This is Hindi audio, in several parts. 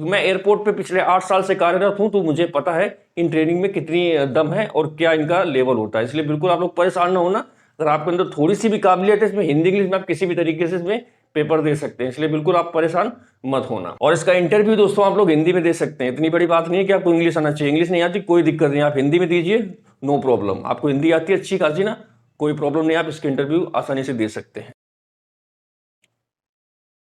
क्योंकि मैं एयरपोर्ट पे पिछले 8 साल से कार्यरत हूँ, तो मुझे पता है इन ट्रेनिंग में कितनी दम है और क्या इनका लेवल होता है। इसलिए बिल्कुल आप लोग परेशान ना होना। अगर आपके अंदर थोड़ी सी भी काबिलियत है, इसमें हिंदी इंग्लिश में आप किसी भी तरीके से इसमें पेपर दे सकते हैं, इसलिए बिल्कुल आप परेशान मत होना। और इसका इंटरव्यू दोस्तों आप लोग हिंदी में दे सकते हैं, इतनी बड़ी बात नहीं है कि आपको इंग्लिश आना चाहिए। इंग्लिश नहीं आती कोई दिक्कत नहीं, आप हिंदी में दीजिए, नो प्रॉब्लम। आपको हिंदी आती है अच्छी खासी ना, कोई प्रॉब्लम नहीं, आप इसके इंटरव्यू आसानी से दे सकते हैं।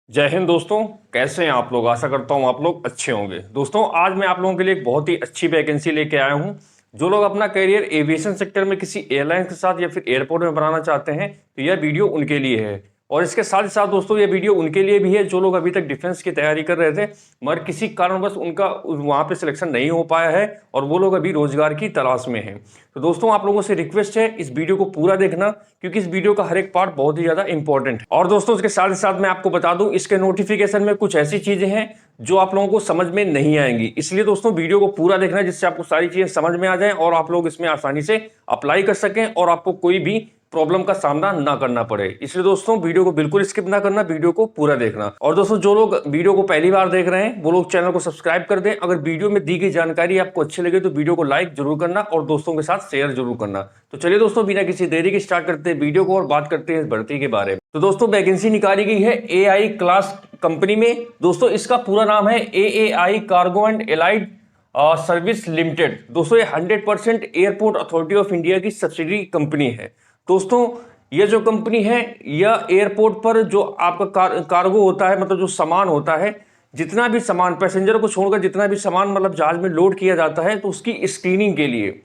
जय हिंद दोस्तों, कैसे हैं आप लोग? आशा करता हूं आप लोग अच्छे होंगे। दोस्तों आज मैं आप लोगों के लिए एक बहुत ही अच्छी वैकेंसी लेके आया हूं। जो लोग अपना करियर एविएशन सेक्टर में किसी एयरलाइन के साथ या फिर एयरपोर्ट में बनाना चाहते हैं, तो यह वीडियो उनके लिए है। और इसके साथ ही साथ दोस्तों ये वीडियो उनके लिए भी है जो लोग अभी तक डिफेंस की तैयारी कर रहे थे मगर किसी कारणवश उनका वहां पे सिलेक्शन नहीं हो पाया है और वो लोग अभी रोजगार की तलाश में हैं। तो दोस्तों आप लोगों से रिक्वेस्ट है इस वीडियो को पूरा देखना, क्योंकि इस वीडियो का हर एक पार्ट बहुत ही ज्यादा इंपॉर्टेंट है। और दोस्तों इसके साथ ही साथ मैं आपको बता दूं, इसके नोटिफिकेशन में कुछ ऐसी चीजें हैं जो आप लोगों को समझ में नहीं आएंगी, इसलिए दोस्तों वीडियो को पूरा देखना जिससे आपको सारी चीजें समझ में आ जाएं और आप लोग इसमें आसानी से अप्लाई कर सकें और आपको कोई भी प्रॉब्लम का सामना ना करना पड़े। इसलिए दोस्तों वीडियो को बिल्कुल स्किप ना करना, वीडियो को पूरा देखना। और दोस्तों जो लोग वीडियो को पहली बार देख रहे हैं वो लोग चैनल को सब्सक्राइब कर दें। अगर वीडियो में दी गई जानकारी आपको अच्छी लगे तो वीडियो को लाइक जरूर करना और दोस्तों के साथ शेयर जरूर करना। तो चलिए दोस्तों बिना किसी देरी के स्टार्ट करते हैं वीडियो को और बात करते हैं इस भर्ती के बारे में। तो दोस्तों वैकेंसी निकाली गई है AI क्लास कंपनी में। दोस्तों इसका पूरा नाम है AAI cargo and allied service limited. दोस्तों ये 100% एयरपोर्ट अथॉरिटी ऑफ इंडिया की सब्सिडी कंपनी है। दोस्तों ये जो कंपनी है यह एयरपोर्ट पर जो आपका कार्गो होता है, मतलब जो सामान होता है, जितना भी सामान पैसेंजर को छोड़कर जितना भी सामान मतलब जहाज में लोड किया जाता है, तो उसकी स्क्रीनिंग के लिए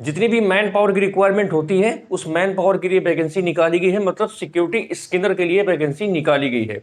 जितनी भी मैन पावर की रिक्वायरमेंट होती है उस मैन पावर के लिए वैकेंसी निकाली गई है, मतलब सिक्योरिटी स्कैनर के लिए वैकेंसी निकाली गई है।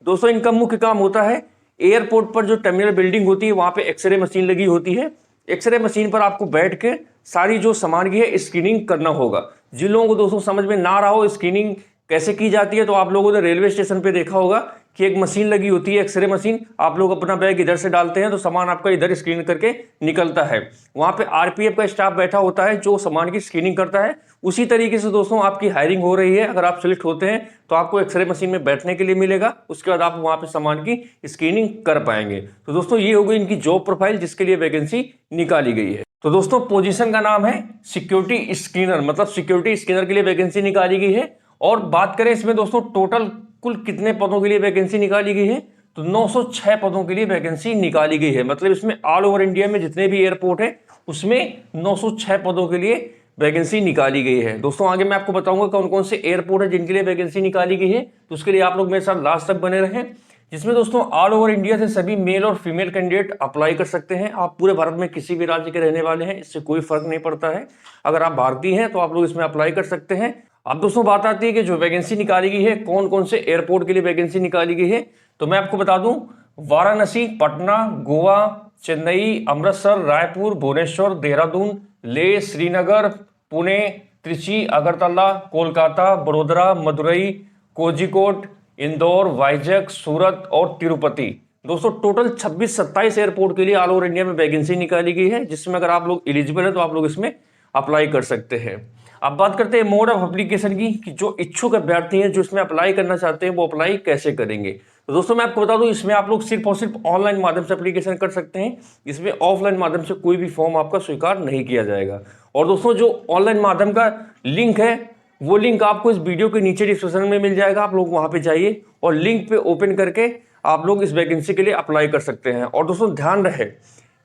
दोस्तों इनका मुख्य काम होता है एयरपोर्ट पर जो टर्मिनल बिल्डिंग होती है वहां पे एक्सरे मशीन लगी होती है। एक्सरे मशीन पर आपको बैठ के सारी जो सामान की है स्क्रीनिंग करना होगा। जिन लोगों को दोस्तों समझ में ना रहा हो स्क्रीनिंग कैसे की जाती है, तो आप लोगों ने रेलवे स्टेशन पे देखा होगा कि एक मशीन लगी होती है एक्सरे मशीन। आप लोग अपना बैग इधर से डालते हैं तो सामान आपका इधर स्क्रीन करके निकलता है। वहां पे RPF का स्टाफ बैठा होता है जो सामान की स्क्रीनिंग करता है। उसी तरीके से दोस्तों आपकी हायरिंग हो रही है। अगर आप सिलेक्ट होते हैं तो आपको एक्सरे मशीन में बैठने के लिए मिलेगा, उसके बाद आप वहां पे सामान की स्क्रीनिंग कर पाएंगे। तो दोस्तों ये हो गई इनकी जॉब प्रोफाइल जिसके लिए वैकेंसी निकाली गई है। तो दोस्तों पोजीशन का नाम है सिक्योरिटी स्कैनर, मतलब सिक्योरिटी स्कैनर के लिए वैकेंसी निकाली गई है। और बात करें इसमें दोस्तों टोटल कुल कितने पदों के लिए वैकेंसी निकाली गई है, तो 906 पदों के लिए वैकेंसी निकाली गई है। मतलब इसमें ऑल ओवर इंडिया में जितने भी एयरपोर्ट है उसमें 906 पदों के लिए वैकेंसी निकाली गई है। दोस्तों आगे मैं आपको बताऊंगा कौन कौन से एयरपोर्ट है जिनके लिए वैकेंसी निकाली गई है, तो उसके लिए आप लोग मेरे साथ लास्ट तक बने रहें। जिसमें दोस्तों ऑल ओवर इंडिया से सभी मेल और फीमेल कैंडिडेट अप्लाई कर सकते हैं। आप पूरे भारत में किसी भी राज्य के रहने वाले हैं, इससे कोई फर्क नहीं पड़ता है। अगर आप भारतीय हैं तो आप लोग इसमें अप्लाई कर सकते हैं। अब दोस्तों बात आती है कि जो वैकेंसी निकाली गई है कौन कौन से एयरपोर्ट के लिए वैकेंसी निकाली गई है, तो मैं आपको बता दूं वाराणसी, पटना, गोवा, चेन्नई, अमृतसर, रायपुर, भुवनेश्वर, देहरादून, लेह, श्रीनगर, पुणे, त्रिची, अगरतला, कोलकाता, बड़ोदरा, मदुरई, कोझिकोड, इंदौर, वाइजैक, सूरत और तिरुपति। दोस्तों टोटल 26-27 एयरपोर्ट के लिए ऑल ओवर इंडिया में वैकेंसी निकाली गई है, जिसमें अगर आप लोग एलिजिबल है तो आप लोग इसमें अप्लाई कर सकते हैं। अब बात करते हैं मोड ऑफ एप्लीकेशन की, कि जो इच्छुक अभ्यर्थी हैं जो इसमें अप्लाई करना चाहते हैं वो अप्लाई कैसे करेंगे। तो दोस्तों मैं आपको बता दूं इसमें आप लोग सिर्फ और सिर्फ ऑनलाइन माध्यम से एप्लीकेशन कर सकते हैं। इसमें ऑफलाइन माध्यम से कोई भी फॉर्म आपका स्वीकार नहीं किया जाएगा। और दोस्तों जो ऑनलाइन माध्यम का लिंक है वो लिंक आपको इस वीडियो के नीचे डिस्क्रिप्शन में मिल जाएगा। आप लोग वहां पे जाइए और लिंक पे ओपन करके आप लोग इस वैकेंसी के लिए अप्लाई कर सकते हैं। और दोस्तों ध्यान रहे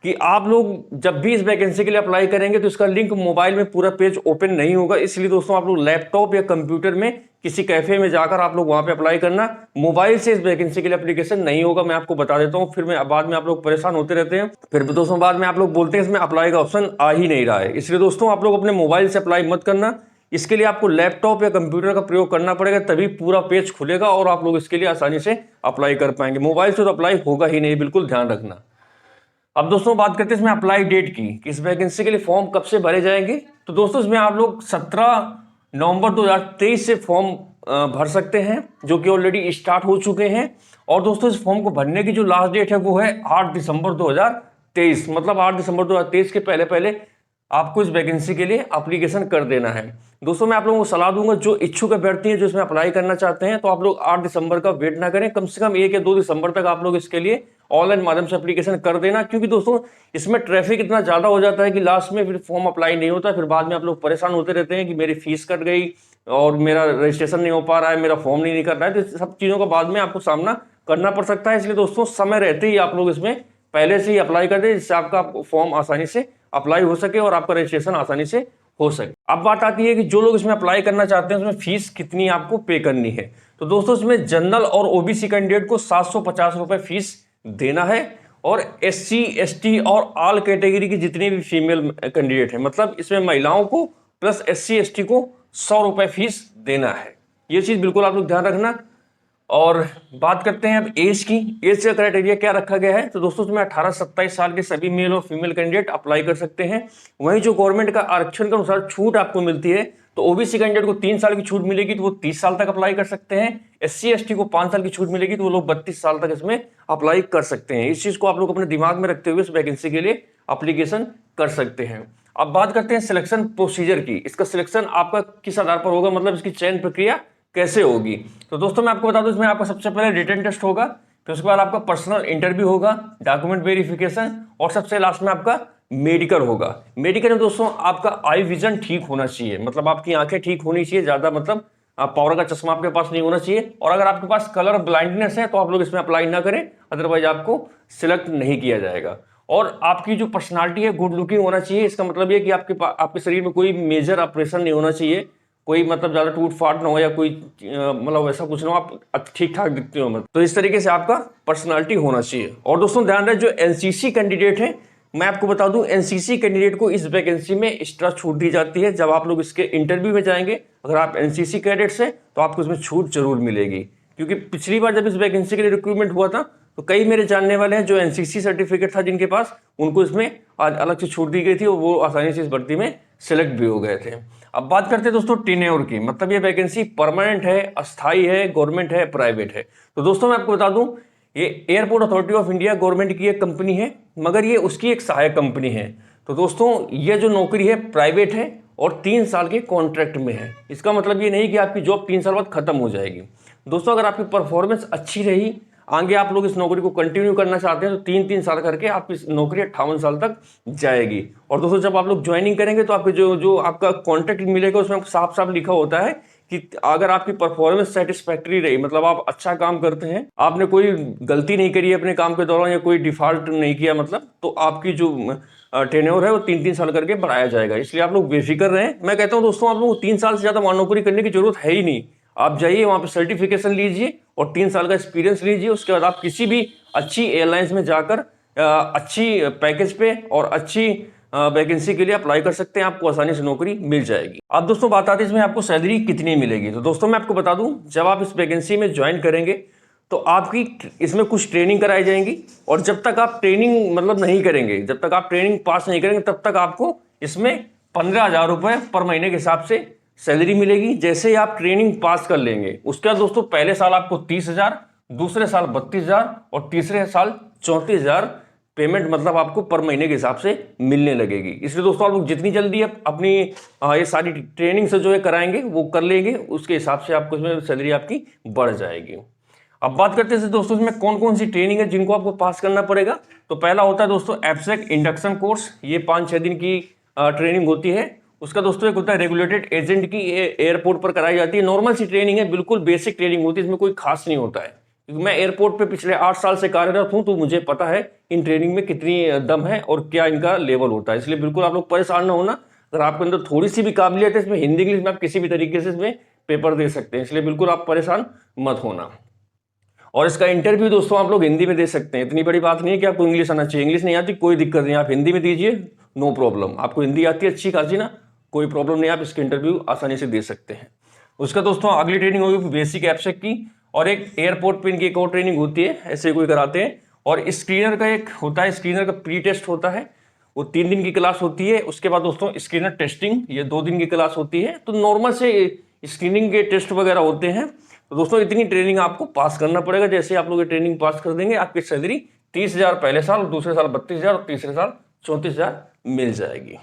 कि आप लोग जब भी इस वैकेंसी के लिए अप्लाई करेंगे तो इसका लिंक मोबाइल में पूरा पेज ओपन नहीं होगा, इसलिए दोस्तों आप लोग लैपटॉप या कंप्यूटर में किसी कैफे में जाकर आप लोग वहां पे अप्लाई करना। मोबाइल से इस वैकेंसी के लिए एप्लीकेशन नहीं होगा, मैं आपको बता देता हूं। फिर मैं बाद में आप लोग परेशान होते रहते हैं, फिर दोस्तों बाद में आप लोग बोलते हैं इसमें अप्लाई का ऑप्शन आ ही नहीं रहा है। इसलिए दोस्तों आप लोग अपने मोबाइल से अप्लाई मत करना, इसके लिए आपको लैपटॉप या कंप्यूटर का प्रयोग करना पड़ेगा, तभी पूरा पेज खुलेगा और आप लोग इसके लिए आसानी से अप्लाई कर पाएंगे। मोबाइल से तो अप्लाई होगा ही नहीं, बिल्कुल ध्यान रखना। अब दोस्तों बात करते हैं इसमें अप्लाई डेट की, कि इस वैकेंसी के लिए फॉर्म कब से भरे जाएंगे। तो दोस्तों इसमें आप लोग 17 नवंबर 2023 से फॉर्म भर सकते हैं, जो कि ऑलरेडी स्टार्ट हो चुके हैं। और दोस्तों इस फॉर्म को भरने की जो लास्ट डेट है वो है 8 दिसंबर 2023, मतलब 8 दिसंबर 2023 के पहले पहले आपको इस वैकेंसी के लिए एप्लीकेशन कर देना है। दोस्तों मैं आप लोगों को सलाह दूंगा, जो इच्छुक अभ्यर्थी हैं जो इसमें अप्लाई करना चाहते हैं, तो आप लोग 8 दिसंबर का वेट ना करें, कम से कम 1 या 2 दिसंबर तक आप लोग इसके लिए ऑनलाइन माध्यम से एप्लीकेशन कर देना। क्योंकि दोस्तों इसमें ट्रैफिक इतना ज़्यादा हो जाता है कि लास्ट में फिर फॉर्म अप्लाई नहीं होता, फिर बाद में आप लोग परेशान होते रहते हैं कि मेरी फीस कट गई और मेरा रजिस्ट्रेशन नहीं हो पा रहा है, मेरा फॉर्म नहीं निकल रहा है। तो सब चीज़ों का बाद में आपको सामना करना पड़ सकता है। इसलिए दोस्तों समय रहते ही आप लोग इसमें पहले से ही अप्लाई कर दें, जिससे आपका फॉर्म आसानी से अप्लाई हो सके और आपका रजिस्ट्रेशन आसानी से हो सके। अब बात आती है कि जो लोग इसमें अप्लाई करना चाहते हैं उसमें फीस कितनी आपको पे करनी है। तो दोस्तों इसमें जनरल और ओबीसी कैंडिडेट को 750 रुपए फीस देना है, और SC ST और ऑल कैटेगरी की जितनी भी फीमेल कैंडिडेट है, मतलब इसमें महिलाओं को प्लस SC ST को 100 रुपए फीस देना है। ये चीज बिल्कुल आप लोग ध्यान रखना। और बात करते हैं अब एज की। एज का क्राइटेरिया क्या रखा गया है, तो दोस्तों इसमें 18 से 27 साल के सभी मेल और फीमेल कैंडिडेट अप्लाई कर सकते हैं। वहीं जो गवर्नमेंट का आरक्षण के अनुसार छूट आपको मिलती है, तो ओबीसी कैंडिडेट को 3 साल की छूट मिलेगी, तो वो 30 साल तक अप्लाई कर सकते हैं। SC ST को 5 साल की छूट मिलेगी, तो वो लोग 32 साल तक इसमें अप्लाई कर सकते हैं। इस चीज को आप लोग अपने दिमाग में रखते हुए इस वैकेंसी के लिए अप्लीकेशन कर सकते हैं। अब बात करते हैं सिलेक्शन प्रोसीजर की। इसका सिलेक्शन आपका किस आधार पर होगा, मतलब इसकी चयन प्रक्रिया कैसे होगी। तो दोस्तों मैं आपको बता दूं, इसमें आपका सबसे पहले रिटन टेस्ट होगा, फिर उसके बाद आपका पर्सनल इंटरव्यू होगा, डॉक्यूमेंट वेरिफिकेशन, और सबसे लास्ट में आपका मेडिकल होगा। मेडिकल में दोस्तों आपका आई विजन ठीक होना चाहिए, मतलब आपकी आंखें ठीक होनी चाहिए, ज्यादा मतलब पावर का चश्मा आपके पास नहीं होना चाहिए। और अगर आपके पास कलर ब्लाइंडनेस है तो आप लोग इसमें अप्लाई ना करें, अदरवाइज आपको सिलेक्ट नहीं किया जाएगा। और आपकी जो पर्सनालिटी है गुड लुकिंग होना चाहिए। इसका मतलब ये कि आपके शरीर में कोई मेजर ऑपरेशन नहीं होना चाहिए, कोई मतलब ज्यादा टूट फाट ना हो या कोई मतलब ऐसा कुछ ना हो, आप ठीक ठाक दिखते हो, मतलब तो इस तरीके से आपका पर्सनालिटी होना चाहिए। और दोस्तों ध्यान रहे, जो एनसीसी कैंडिडेट है, मैं आपको बता दूं एनसीसी कैंडिडेट को इस वैकेंसी में एक्स्ट्रा छूट दी जाती है। जब आप लोग इसके इंटरव्यू में जाएंगे, अगर आप एनसीसी कैडेट्स हैं तो आपको इसमें छूट जरूर मिलेगी। क्योंकि पिछली बार जब इस वैकेंसी के लिए रिक्रूटमेंट हुआ था, तो कई मेरे जानने वाले हैं जो एनसीसी सर्टिफिकेट था जिनके पास, उनको इसमें अलग से छूट दी गई थी और वो आसानी से इस भर्ती में सिलेक्ट भी हो गए थे। अब बात करते हैं दोस्तों टेन्योर की, मतलब ये वैकेंसी परमानेंट है, अस्थाई है, गवर्नमेंट है, प्राइवेट है। तो दोस्तों मैं आपको बता दूं, ये airport authority of India government की एक कंपनी है, मगर ये उसकी एक सहायक कंपनी है। तो दोस्तों ये जो नौकरी है प्राइवेट है और 3 साल के कॉन्ट्रैक्ट में है। इसका मतलब ये नहीं कि आपकी जॉब 3 साल बाद खत्म हो जाएगी। दोस्तों अगर आपकी परफॉर्मेंस अच्छी रही, आगे आप लोग इस नौकरी को कंटिन्यू करना चाहते हैं, तो 3-3 साल करके आपकी नौकरी 58 साल तक जाएगी। और दोस्तों जब आप लोग ज्वाइनिंग करेंगे तो आपके जो आपका कॉन्ट्रैक्ट मिलेगा उसमें साफ साफ लिखा होता है कि अगर आपकी परफॉर्मेंस सेटिस्फैक्टरी रही, मतलब आप अच्छा काम करते हैं, आपने कोई गलती नहीं करी अपने काम के दौरान या कोई डिफॉल्ट नहीं किया, मतलब तो आपकी जो टेन्योर है वो 3-3 साल करके बढ़ाया जाएगा। इसलिए आप लोग बेफिक्र रहें। मैं कहता हूं दोस्तों आप लोगों को 3 साल से ज्यादा वहां नौकरी करने की जरूरत है ही नहीं। आप जाइए वहां पे सर्टिफिकेशन लीजिए और 3 साल का एक्सपीरियंस लीजिए। उसके बाद आप किसी भी अच्छी एयरलाइंस में जाकर अच्छी पैकेज पे और अच्छी वैकेंसी के लिए अप्लाई कर सकते हैं, आपको आसानी से नौकरी मिल जाएगी। अब दोस्तों बात आती है इसमें आपको सैलरी कितनी मिलेगी। तो दोस्तों मैं आपको बता दूं, जब आप इस वैकेंसी में ज्वाइन करेंगे तो आपकी इसमें कुछ ट्रेनिंग कराई जाएंगी, और जब तक आप ट्रेनिंग मतलब नहीं करेंगे, जब तक आप ट्रेनिंग पास नहीं करेंगे, तब तक आपको इसमें 15,000 रुपए पर महीने के हिसाब से सैलरी मिलेगी। जैसे ही आप ट्रेनिंग पास कर लेंगे, उसके बाद दोस्तों पहले साल आपको 30,000, दूसरे साल 32,000 और तीसरे साल 34,000 पेमेंट मतलब आपको पर महीने के हिसाब से मिलने लगेगी। इसलिए दोस्तों आप लोग जितनी जल्दी अपनी ये सारी ट्रेनिंग से जो है कराएंगे वो कर लेंगे, उसके हिसाब से आपको इसमें सैलरी आपकी बढ़ जाएगी। अब बात करते हैं दोस्तों इसमें कौन कौन सी ट्रेनिंग है जिनको आपको पास करना पड़ेगा। तो पहला होता है दोस्तों एब्स्ट्रैक्ट इंडक्शन कोर्स, ये 5-6 दिन की ट्रेनिंग होती है। उसका दोस्तों एक होता है रेगुलेटेड एजेंट की, एयरपोर्ट पर कराई जाती है। नॉर्मल सी ट्रेनिंग है, बिल्कुल बेसिक ट्रेनिंग होती है, इसमें कोई खास नहीं होता है। क्योंकि मैं एयरपोर्ट पे पिछले 8 साल से कार्यरत हूं, तो मुझे पता है इन ट्रेनिंग में कितनी दम है और क्या इनका लेवल होता है। इसलिए बिल्कुल आप लोग परेशान ना होना। अगर आपके अंदर थोड़ी सी भी काबिलियत है, इसमें हिंदी इंग्लिश में आप किसी भी तरीके से इसमें पेपर दे सकते हैं, इसलिए बिल्कुल आप परेशान मत होना। और इसका इंटरव्यू दोस्तों आप लोग हिंदी में दे सकते हैं, इतनी बड़ी बात नहीं है कि आपको इंग्लिश आना चाहिए। इंग्लिश नहीं आती कोई दिक्कत नहीं, आप हिंदी में दीजिए, नो प्रॉब्लम। आपको हिंदी आती है अच्छी खासी ना, कोई प्रॉब्लम नहीं, आप इसके इंटरव्यू आसानी से दे सकते हैं। उसका दोस्तों अगली ट्रेनिंग होगी बेसिक एब्स्ट्रैक्ट की, और एक एयरपोर्ट पे इनकी एक और ट्रेनिंग होती है, ऐसे कोई कराते हैं। और स्क्रीनर का एक होता है, स्क्रीनर का प्री टेस्ट होता है, वो 3 दिन की क्लास होती है। उसके बाद दोस्तों स्क्रीनर टेस्टिंग, ये 2 दिन की क्लास होती है। तो नॉर्मल से स्क्रीनिंग के टेस्ट वगैरह होते हैं। तो दोस्तों इतनी ट्रेनिंग आपको पास करना पड़ेगा। जैसे आप लोग ये ट्रेनिंग पास कर देंगे, आपकी सैलरी 30,000 पहले साल, दूसरे साल 32,000 और तीसरे साल 34,000 मिल जाएगी।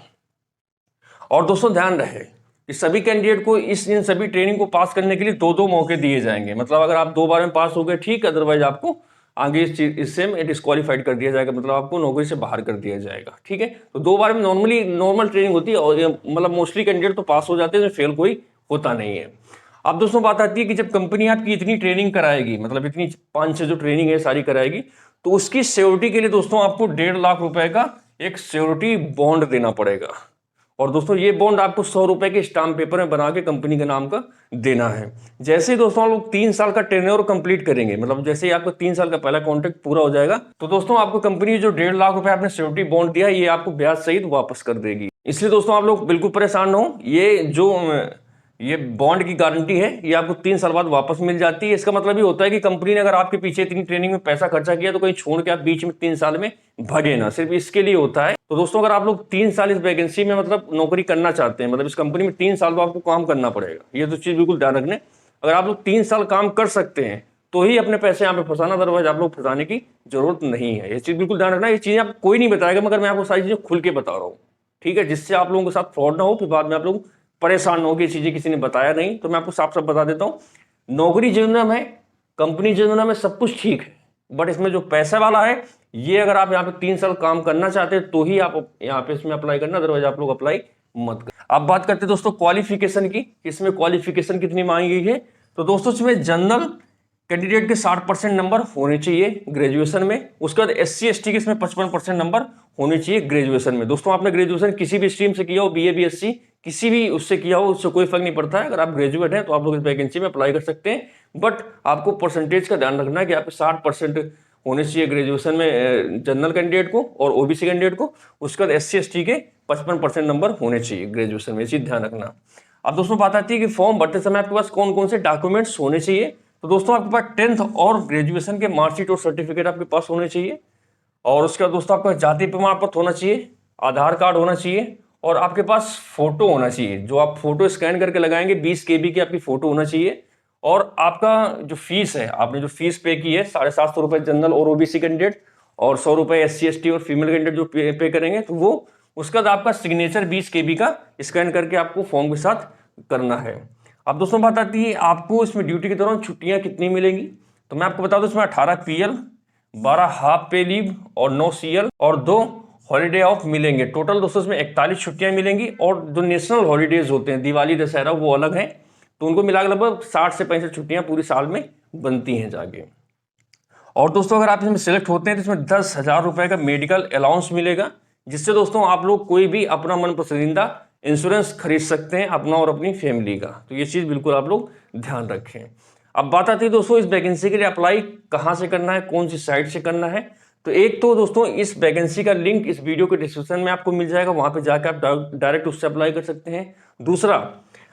और दोस्तों ध्यान रहे कि सभी कैंडिडेट को इन सभी ट्रेनिंग को पास करने के लिए 2-2 मौके दिए जाएंगे। मतलब अगर आप 2 बार में पास हो गए ठीक, अदरवाइज आपको आगे इससे डिस्क्वालीफाइड कर दिया जाएगा, मतलब आपको नौकरी से बाहर कर दिया जाएगा। ठीक है, तो 2 बार में नॉर्मल ट्रेनिंग होती है और मतलब मोस्टली कैंडिडेट तो पास हो जाते हैं, फेल कोई होता नहीं है। अब दोस्तों बात आती है कि जब कंपनी आपकी इतनी ट्रेनिंग कराएगी, मतलब इतनी 5-6 जो ट्रेनिंग है सारी कराएगी, तो उसकी सिक्योरिटी के लिए दोस्तों आपको 1.5 लाख रुपए का एक सिक्योरिटी बॉन्ड देना पड़ेगा। और दोस्तों ये बॉन्ड आपको 100 रुपए के स्टाम्प पेपर में बना के कंपनी के नाम का देना है। जैसे ही दोस्तों आप लोग 3 साल का टेन्योर कंप्लीट करेंगे, मतलब जैसे ही आपका 3 साल का पहला कॉन्ट्रैक्ट पूरा हो जाएगा, तो दोस्तों आपको कंपनी जो 1.5 लाख रुपए आपने सिक्योरिटी बॉन्ड दिया ये आपको ब्याज सहित वापस कर देगी। इसलिए दोस्तों आप लोग बिल्कुल परेशान ना हो, ये बॉन्ड की गारंटी है, ये आपको 3 साल बाद वापस मिल जाती है। इसका मतलब ये होता है कि कंपनी ने अगर आपके पीछे इतनी ट्रेनिंग में पैसा खर्चा किया तो कहीं छोड़ के आप बीच में 3 साल में भगे ना, सिर्फ इसके लिए होता है। तो दोस्तों अगर आप लोग 3 साल इस वैकेंसी में मतलब नौकरी करना चाहते हैं, मतलब इस कंपनी में 3 साल तो आपको काम करना पड़ेगा, ये तो चीज बिल्कुल ध्यान रखने। अगर आप लोग 3 साल काम कर सकते हैं तो ही अपने पैसे यहाँ पे फंसाना, अदरवाइज आप लोग फंसाने की जरूरत नहीं है। ये चीज बिल्कुल ध्यान रखना, ये चीजें आपको कोई नहीं बताएगा, मगर मैं आपको सारी चीजें खुल के बता रहा हूँ। ठीक है, जिससे आप लोगों के साथ फ्रॉड ना हो, फिर बाद में आप लोग परेशान हो कि चीजें किसी ने बताया नहीं। तो मैं आपको साफ साफ बता देता हूँ, नौकरी जेन्युइन है, कंपनी जेन्युइन है, सब कुछ ठीक है, बट इसमें जो पैसे वाला है ये अगर आप यहाँ पे 3 साल काम करना चाहते हैं तो ही आप यहाँ पे इसमें अप्लाई करना, अदरवाइज आप लोग अप्लाई मत कर। अब बात करते हैं दोस्तों क्वालिफिकेशन की, इसमें क्वालिफिकेशन कितनी मांगी गई है। तो दोस्तों इसमें जनरल कैंडिडेट के 60% नंबर होने चाहिए ग्रेजुएशन में। उसके बाद SC ST के इसमें 55% नंबर होने चाहिए ग्रेजुएशन में। दोस्तों आपने ग्रेजुएशन किसी भी स्ट्रीम से किया हो, BA BSc किसी भी उससे किया हो, उससे कोई फर्क नहीं पड़ता है। अगर आप ग्रेजुएट हैं तो आप लोग इस वैकेंसी में अप्लाई कर सकते हैं, बट आपको परसेंटेज का ध्यान रखना है कि आपके 60% होने चाहिए ग्रेजुएशन में जनरल कैंडिडेट को और OBC कैंडिडेट को। उसके बाद SC ST के 55% नंबर होने चाहिए ग्रेजुएशन में, ये चीज ध्यान रखना। अब दोस्तों बात आती है कि फॉर्म भरते समय आपके पास कौन कौन से डॉक्यूमेंट्स होने चाहिए। तो दोस्तों आपके पास 10th और ग्रेजुएशन के मार्कशीट और सर्टिफिकेट आपके पास होने चाहिए, और उसके बाद दोस्तों आपका जाति प्रमाण पत्र होना चाहिए, आधार कार्ड होना चाहिए, और आपके पास फोटो होना चाहिए, जो आप फोटो स्कैन करके लगाएंगे 20 KB की आपकी फोटो होना चाहिए। और आपका जो फीस है, आपने जो फीस पे की है 750 रुपए जनरल और OBC कैंडिडेट, और 100 रुपए SC ST और फीमेल कैंडिडेट जो पे करेंगे, तो वो उसका आपका सिग्नेचर 20 KB का स्कैन करके आपको फॉर्म के साथ करना है। अब दोस्तों बात आती है आपको इसमें ड्यूटी के दौरान छुट्टियां कितनी मिलेंगी। तो मैं आपको बता दूं, इसमें 18 PL, 12 हाफ पे लीव और 9 CL और 2 हॉलीडे ऑफ मिलेंगे। टोटल दोस्तों इसमें 41 छुट्टियां मिलेंगी। और जो नेशनल हॉलीडेज होते हैं, दिवाली दशहरा, वो अलग हैं, तो उनको मिलाकर लगभग 60 से 65 छुट्टियां पूरी साल में बनती हैं जाके। और दोस्तों अगर आप इसमें सिलेक्ट होते हैं तो इसमें 10,000 रुपए का मेडिकल अलाउंस मिलेगा, जिससे दोस्तों आप लोग कोई भी अपना मन पसंदीदा इंश्योरेंस खरीद सकते हैं अपना और अपनी फैमिली का। तो ये चीज बिल्कुल आप लोग ध्यान रखें। अब बात आती है दोस्तों इस वैकेंसी के लिए अप्लाई कहाँ से करना है, कौन सी साइट से करना है। तो एक तो दोस्तों इस वैकेंसी का लिंक इस वीडियो के डिस्क्रिप्शन में आपको मिल जाएगा, वहां पे जाकर आप डायरेक्ट उससे अप्लाई कर सकते हैं। दूसरा,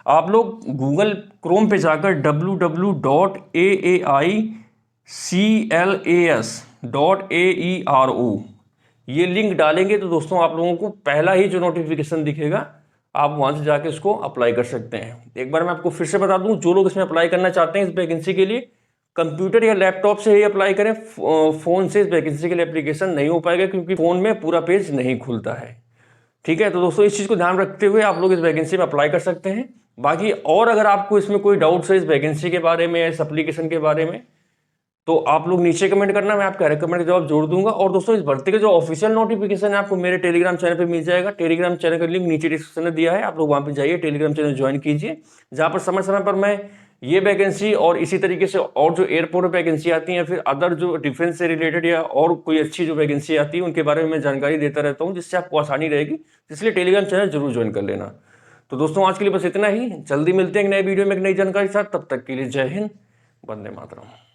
आप लोग गूगल क्रोम पे जाकर www.aiclas.aero ये लिंक डालेंगे तो दोस्तों आप लोगों को पहला ही जो नोटिफिकेशन दिखेगा, आप वहां से जाके इसको अप्लाई कर सकते हैं। एक बार मैं आपको फिर से बता दूं, जो लोग इसमें अप्लाई करना चाहते हैं इस वैकेंसी के लिए, कंप्यूटर या लैपटॉप से ही अप्लाई करें। फोन से इस वैकेंसी के लिए एप्लीकेशन नहीं हो पाएगा, क्योंकि फोन में पूरा पेज नहीं खुलता है। ठीक है, तो दोस्तों इस चीज को ध्यान रखते हुए आप लोग इस वैकेंसी में अप्लाई कर सकते हैं। बाकी और अगर आपको इसमें कोई डाउट्स है इस वैकेंसी के बारे में, इस एप्लीकेशन के बारे में, तो आप लोग नीचे कमेंट करना, मैं आपका कमेंट का जवाब जोड़ दूंगा। और दोस्तों इस भर्ती का जो ऑफिशियल नोटिफिकेशन है आपको मेरे टेलीग्राम चैनल पे मिल जाएगा। टेलीग्राम चैनल का लिंक नीचे डिस्क्रिप्शन में दिया है, आप लोग वहां पे जाइए, टेलीग्राम चैनल ज्वाइन कीजिए, जहां पर समय समय पर मैं ये वैकेंसी और इसी तरीके से और जो एयरपोर्ट वैकेंसी आती है, फिर अदर जो डिफेंस से रिलेटेड या और कोई अच्छी जो वैकेंसी आती है उनके बारे में मैं जानकारी देता रहता हूँ, जिससे आपको आसानी रहेगी। इसलिए टेलीग्राम चैनल जरूर ज्वाइन कर लेना। तो दोस्तों आज के लिए बस इतना ही, जल्दी मिलते हैं एक नए वीडियो में एक नई जानकारी के साथ। तब तक के लिए जय हिंद, वंदे मातरम।